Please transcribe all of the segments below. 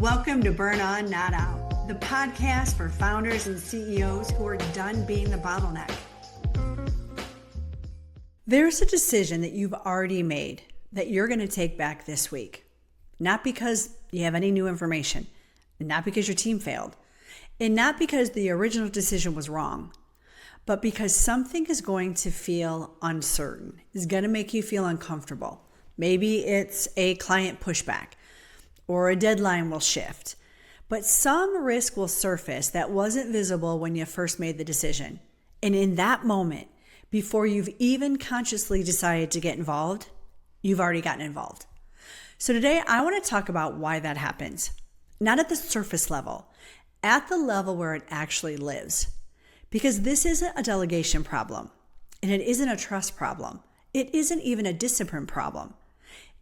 Welcome to Burn On, Not Out, the podcast for founders and CEOs who are done being the bottleneck. There's a decision that you've already made that you're going to take back this week. Not because you have any new information, not because your team failed, and not because the original decision was wrong, but because something is going to feel uncertain, is going to make you feel uncomfortable. Maybe it's a client pushback, or a deadline will shift. But some risk will surface that wasn't visible when you first made the decision. And in that moment, before you've even consciously decided to get involved, you've already gotten involved. So today I want to talk about why that happens. Not at the surface level, at the level where it actually lives. Because this isn't a delegation problem, and it isn't a trust problem. It isn't even a discipline problem.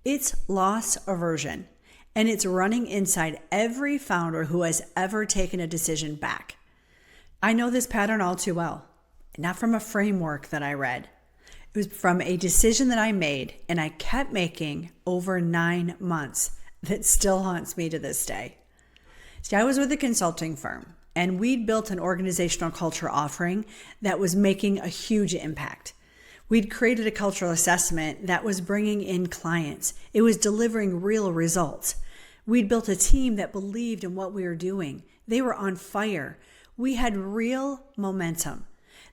It's loss aversion. And it's running inside every founder who has ever taken a decision back. I know this pattern all too well, not from a framework that I read. It was from a decision that I made and I kept making over 9 months that still haunts me to this day. See, I was with a consulting firm and we'd built an organizational culture offering that was making a huge impact. We'd created a cultural assessment that was bringing in clients. It was delivering real results. We'd built a team that believed in what we were doing. They were on fire. We had real momentum,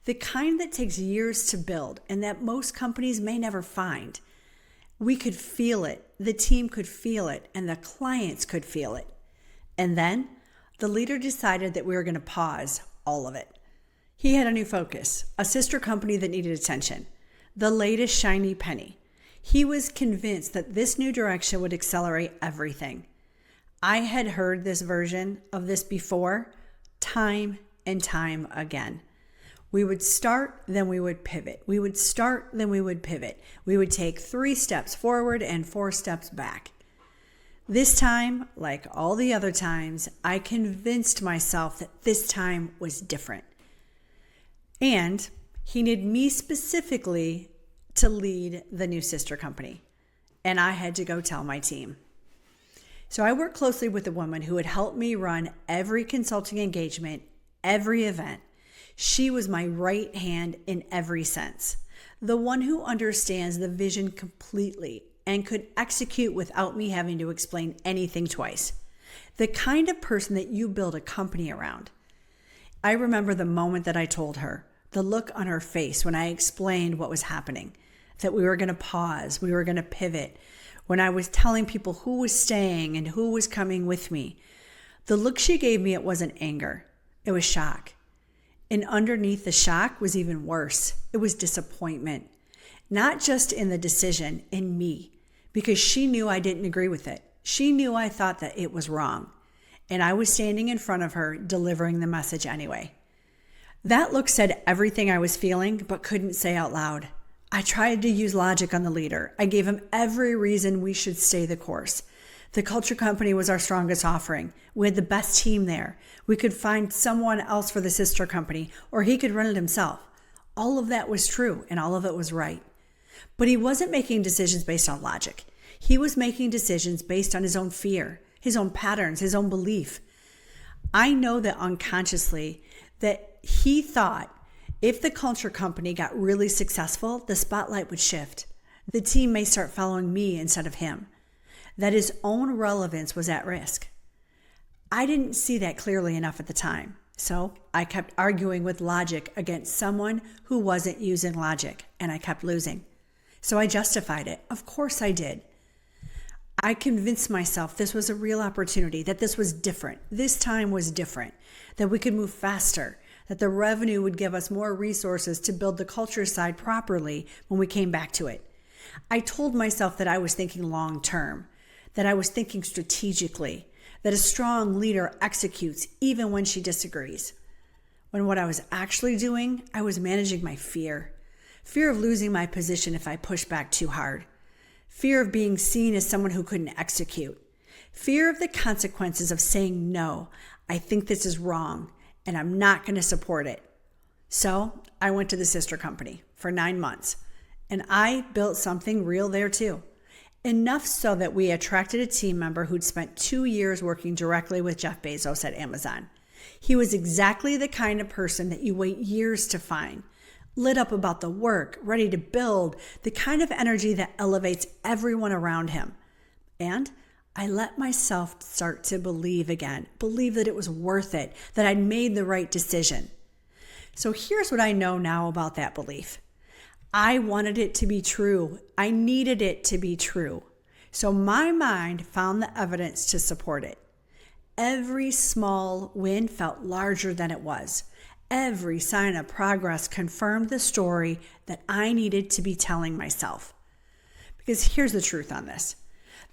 the kind that takes years to build and that most companies may never find. We could feel it. The team could feel it, and the clients could feel it. And then the leader decided that we were going to pause all of it. He had a new focus, a sister company that needed attention, the latest shiny penny. He was convinced that this new direction would accelerate everything. I had heard this version of this before, time and time again. We would start, then we would pivot. We would start, then we would pivot. We would take 3 steps forward and 4 steps back. This time, like all the other times, I convinced myself that this time was different. And he needed me specifically to lead the new sister company. And I had to go tell my team. So I worked closely with a woman who had helped me run every consulting engagement, every event. She was my right hand in every sense. The one who understands the vision completely and could execute without me having to explain anything twice. The kind of person that you build a company around. I remember the moment that I told her, the look on her face when I explained what was happening, that we were going to pause, we were going to pivot. When I was telling people who was staying and who was coming with me, the look she gave me, it wasn't anger. It was shock. And underneath the shock was even worse. It was disappointment. Not just in the decision, in me, because she knew I didn't agree with it. She knew I thought that it was wrong. And I was standing in front of her delivering the message anyway. That look said everything I was feeling, but couldn't say out loud. I tried to use logic on the leader. I gave him every reason we should stay the course. The culture company was our strongest offering. We had the best team there. We could find someone else for the sister company, or he could run it himself. All of that was true, and all of it was right. But he wasn't making decisions based on logic. He was making decisions based on his own fear, his own patterns, his own belief. I know that unconsciously that he thought if the culture company got really successful, the spotlight would shift. The team may start following me instead of him. That his own relevance was at risk. I didn't see that clearly enough at the time. So I kept arguing with logic against someone who wasn't using logic, and I kept losing. So I justified it. Of course I did. I convinced myself this was a real opportunity, that this was different. This time was different, that we could move faster, that the revenue would give us more resources to build the culture side properly when we came back to it. I told myself that I was thinking long term, that I was thinking strategically, that a strong leader executes even when she disagrees. When what I was actually doing, I was managing my fear. Fear of losing my position if I pushed back too hard. Fear of being seen as someone who couldn't execute. Fear of the consequences of saying no. I think this is wrong, and I'm not going to support it. So I went to the sister company for 9 months, and I built something real there too. Enough so that we attracted a team member who'd spent 2 years working directly with Jeff Bezos at Amazon. He was exactly the kind of person that you wait years to find, lit up about the work, ready to build, the kind of energy that elevates everyone around him. And I let myself start to believe again, believe that it was worth it, that I'd made the right decision. So here's what I know now about that belief. I wanted it to be true. I needed it to be true. So my mind found the evidence to support it. Every small win felt larger than it was. Every sign of progress confirmed the story that I needed to be telling myself. Because here's the truth on this.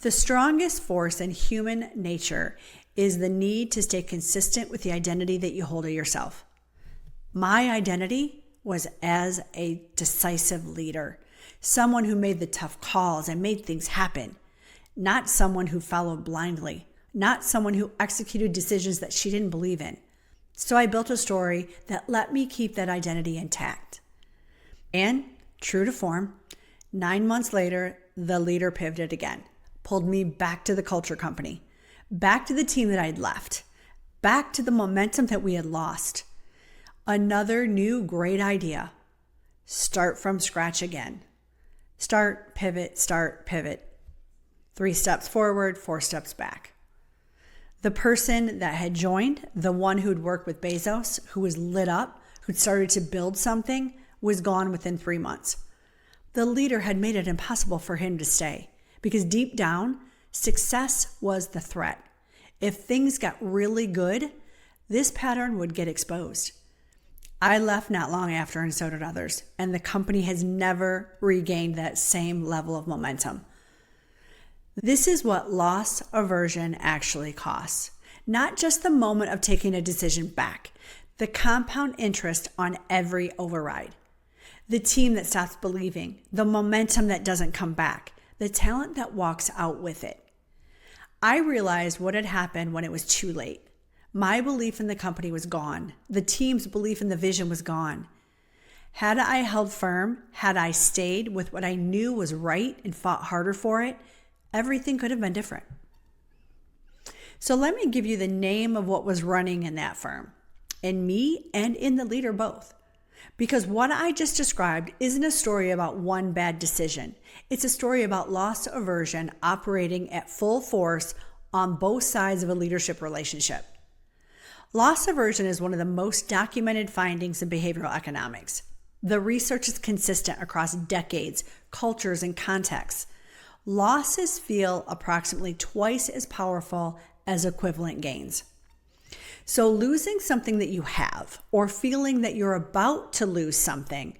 The strongest force in human nature is the need to stay consistent with the identity that you hold of yourself. My identity was as a decisive leader, someone who made the tough calls and made things happen, not someone who followed blindly, not someone who executed decisions that she didn't believe in. So I built a story that let me keep that identity intact. And true to form, 9 months later, the leader pivoted again, pulled me back to the culture company, back to the team that I'd left, back to the momentum that we had lost. Another new great idea. Start from scratch again. Start, pivot, start, pivot. 3 steps forward, 4 steps back. The person that had joined, the one who'd worked with Bezos, who was lit up, who'd started to build something, was gone within 3 months. The leader had made it impossible for him to stay because deep down, success was the threat. If things got really good, this pattern would get exposed. I left not long after, and so did others, and the company has never regained that same level of momentum. This is what loss aversion actually costs. Not just the moment of taking a decision back, the compound interest on every override, the team that stops believing, the momentum that doesn't come back, the talent that walks out with it. I realized what had happened when it was too late. My belief in the company was gone. The team's belief in the vision was gone. Had I held firm, had I stayed with what I knew was right and fought harder for it, everything could have been different. So let me give you the name of what was running in that firm, in me and in the leader both. Because what I just described isn't a story about one bad decision. It's a story about loss aversion operating at full force on both sides of a leadership relationship. Loss aversion is one of the most documented findings in behavioral economics. The research is consistent across decades, cultures, and contexts. Losses feel approximately twice as powerful as equivalent gains. So losing something that you have, or feeling that you're about to lose something,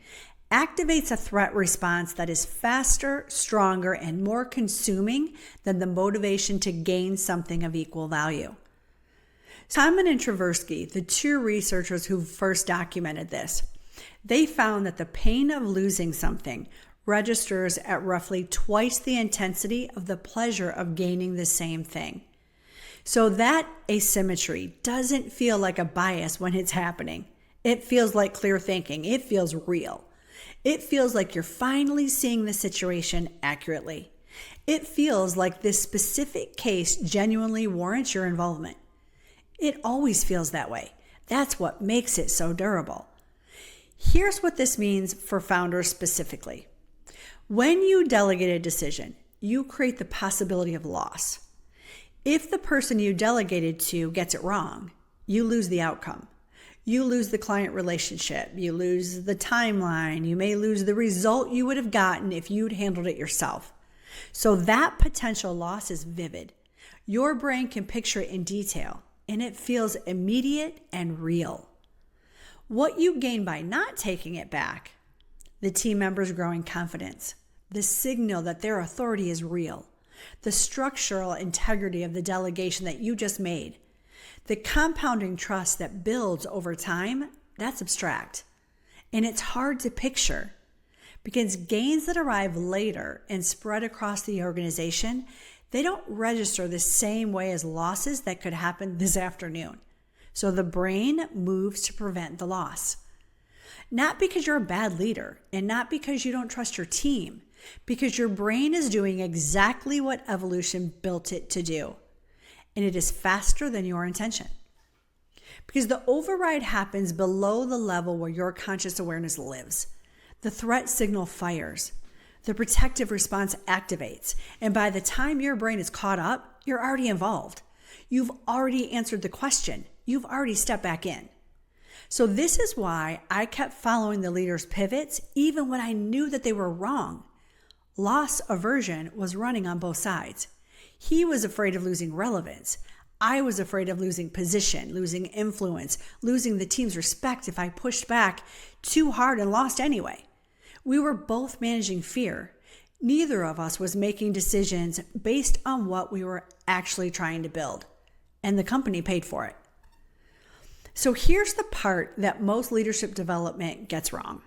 activates a threat response that is faster, stronger, and more consuming than the motivation to gain something of equal value. Simon and Tversky, the 2 researchers who first documented this, they found that the pain of losing something registers at roughly twice the intensity of the pleasure of gaining the same thing. So that asymmetry doesn't feel like a bias when it's happening. It feels like clear thinking. It feels real. It feels like you're finally seeing the situation accurately. It feels like this specific case genuinely warrants your involvement. It always feels that way. That's what makes it so durable. Here's what this means for founders specifically. When you delegate a decision, you create the possibility of loss. If the person you delegated to gets it wrong, you lose the outcome. You lose the client relationship. You lose the timeline. You may lose the result you would have gotten if you'd handled it yourself. So that potential loss is vivid. Your brain can picture it in detail, and it feels immediate and real. What you gain by not taking it back, the team members' growing confidence, the signal that their authority is real, the structural integrity of the delegation that you just made, the compounding trust that builds over time, that's abstract. And it's hard to picture because gains that arrive later and spread across the organization, they don't register the same way as losses that could happen this afternoon. So the brain moves to prevent the loss. Not because you're a bad leader and not because you don't trust your team, because your brain is doing exactly what evolution built it to do, and it is faster than your intention. Because the override happens below the level where your conscious awareness lives. The threat signal fires. The protective response activates. And by the time your brain is caught up, you're already involved. You've already answered the question. You've already stepped back in. So this is why I kept following the leader's pivots, even when I knew that they were wrong. Loss aversion was running on both sides. He was afraid of losing relevance. I was afraid of losing position, losing influence, losing the team's respect if I pushed back too hard and lost anyway. We were both managing fear. Neither of us was making decisions based on what we were actually trying to build, and the company paid for it. So here's the part that most leadership development gets wrong.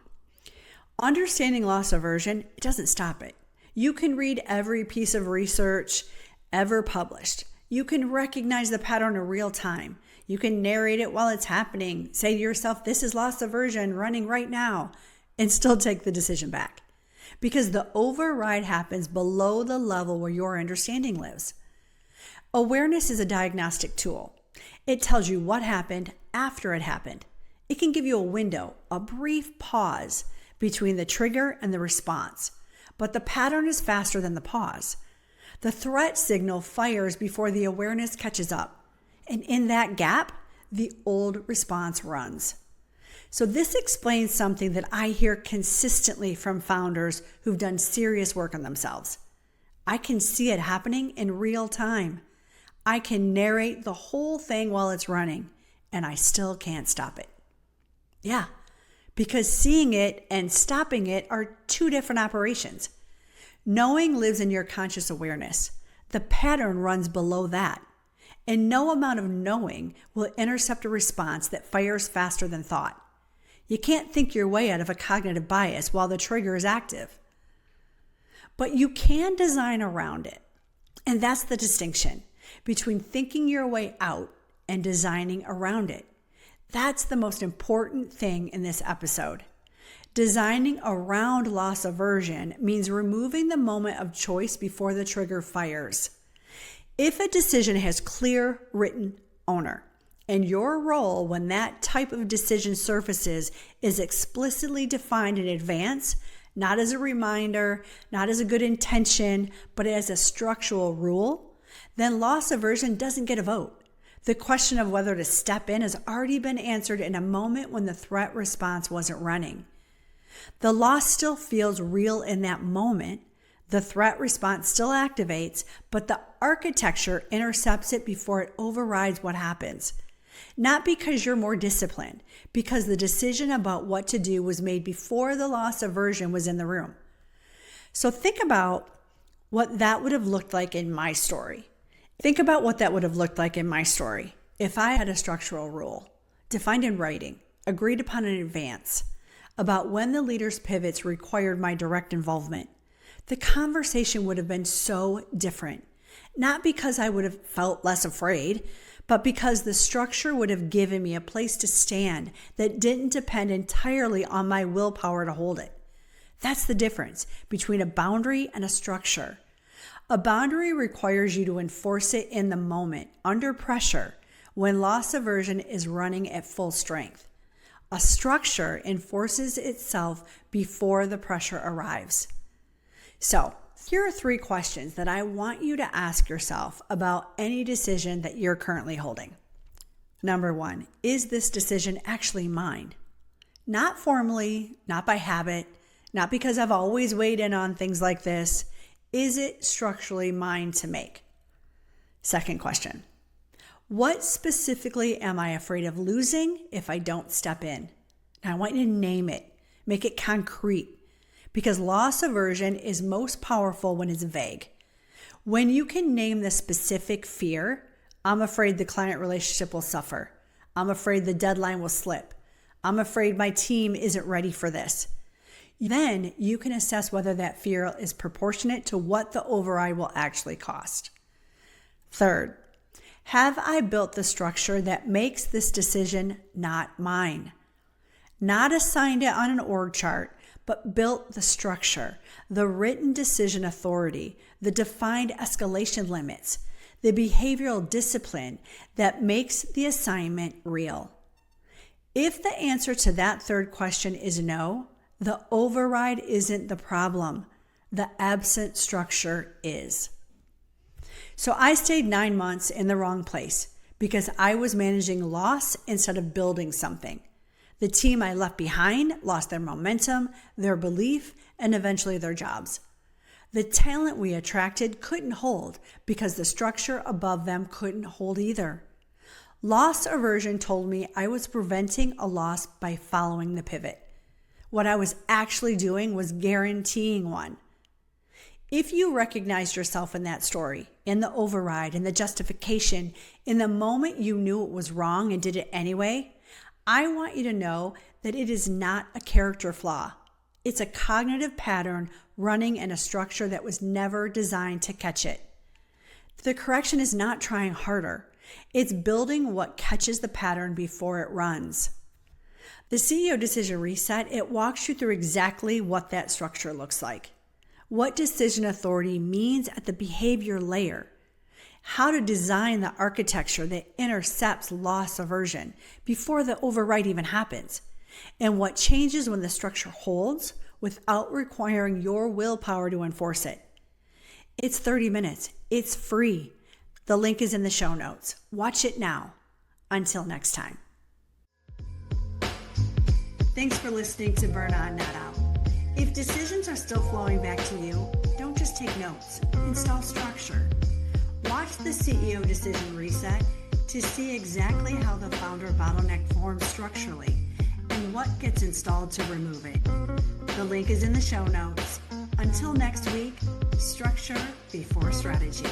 Understanding loss aversion, it doesn't stop it. You can read every piece of research ever published. You can recognize the pattern in real time. You can narrate it while it's happening. Say to yourself, this is loss aversion running right now, and still take the decision back. Because the override happens below the level where your understanding lives. Awareness is a diagnostic tool. It tells you what happened after it happened. It can give you a window, a brief pause between the trigger and the response. But the pattern is faster than the pause. The threat signal fires before the awareness catches up. And in that gap, the old response runs. So this explains something that I hear consistently from founders who've done serious work on themselves. I can see it happening in real time. I can narrate the whole thing while it's running, and I still can't stop it. Yeah, because seeing it and stopping it are two different operations. Knowing lives in your conscious awareness. The pattern runs below that. And no amount of knowing will intercept a response that fires faster than thought. You can't think your way out of a cognitive bias while the trigger is active. But you can design around it. And that's the distinction between thinking your way out and designing around it. That's the most important thing in this episode. Designing around loss aversion means removing the moment of choice before the trigger fires. If a decision has clear written owner, and your role when that type of decision surfaces is explicitly defined in advance, not as a reminder, not as a good intention, but as a structural rule, then loss aversion doesn't get a vote. The question of whether to step in has already been answered in a moment when the threat response wasn't running. The loss still feels real in that moment. The threat response still activates, but the architecture intercepts it before it overrides what happens. Not because you're more disciplined, because the decision about what to do was made before the loss aversion was in the room. So think about what that would have looked like in my story. Think about what that would have looked like in my story if I had a structural rule, defined in writing, agreed upon in advance, about when the leader's pivots required my direct involvement. The conversation would have been so different, not because I would have felt less afraid, but because the structure would have given me a place to stand that didn't depend entirely on my willpower to hold it. That's the difference between a boundary and a structure. A boundary requires you to enforce it in the moment, under pressure, when loss aversion is running at full strength. A structure enforces itself before the pressure arrives. So, here are 3 questions that I want you to ask yourself about any decision that you're currently holding. Number 1, is this decision actually mine? Not formally, not by habit, not because I've always weighed in on things like this. Is it structurally mine to make? Second question, what specifically am I afraid of losing if I don't step in? Now I want you to name it, make it concrete, because loss aversion is most powerful when it's vague. When you can name the specific fear, I'm afraid the client relationship will suffer. I'm afraid the deadline will slip. I'm afraid my team isn't ready for this. Then you can assess whether that fear is proportionate to what the override will actually cost. Third, have I built the structure that makes this decision not mine? Not assigned it on an org chart, but built the structure, the written decision authority, the defined escalation limits, the behavioral discipline that makes the assignment real. If the answer to that third question is no, the override isn't the problem. The absent structure is. So I stayed 9 months in the wrong place because I was managing loss instead of building something. The team I left behind lost their momentum, their belief, and eventually their jobs. The talent we attracted couldn't hold because the structure above them couldn't hold either. Loss aversion told me I was preventing a loss by following the pivot. What I was actually doing was guaranteeing one. If you recognized yourself in that story, in the override, in the justification, in the moment you knew it was wrong and did it anyway, I want you to know that it is not a character flaw. It's a cognitive pattern running in a structure that was never designed to catch it. The correction is not trying harder. It's building what catches the pattern before it runs. The CEO Decision Reset, it walks you through exactly what that structure looks like. What decision authority means at the behavior layer. How to design the architecture that intercepts loss aversion before the override even happens. And what changes when the structure holds without requiring your willpower to enforce it. It's 30 minutes. It's free. The link is in the show notes. Watch it now. Until next time. Thanks for listening to Burn On, Not Out. If decisions are still flowing back to you, don't just take notes. Install structure. Watch the CEO Decision Reset to see exactly how the founder bottleneck forms structurally and what gets installed to remove it. The link is in the show notes. Until next week, structure before strategy.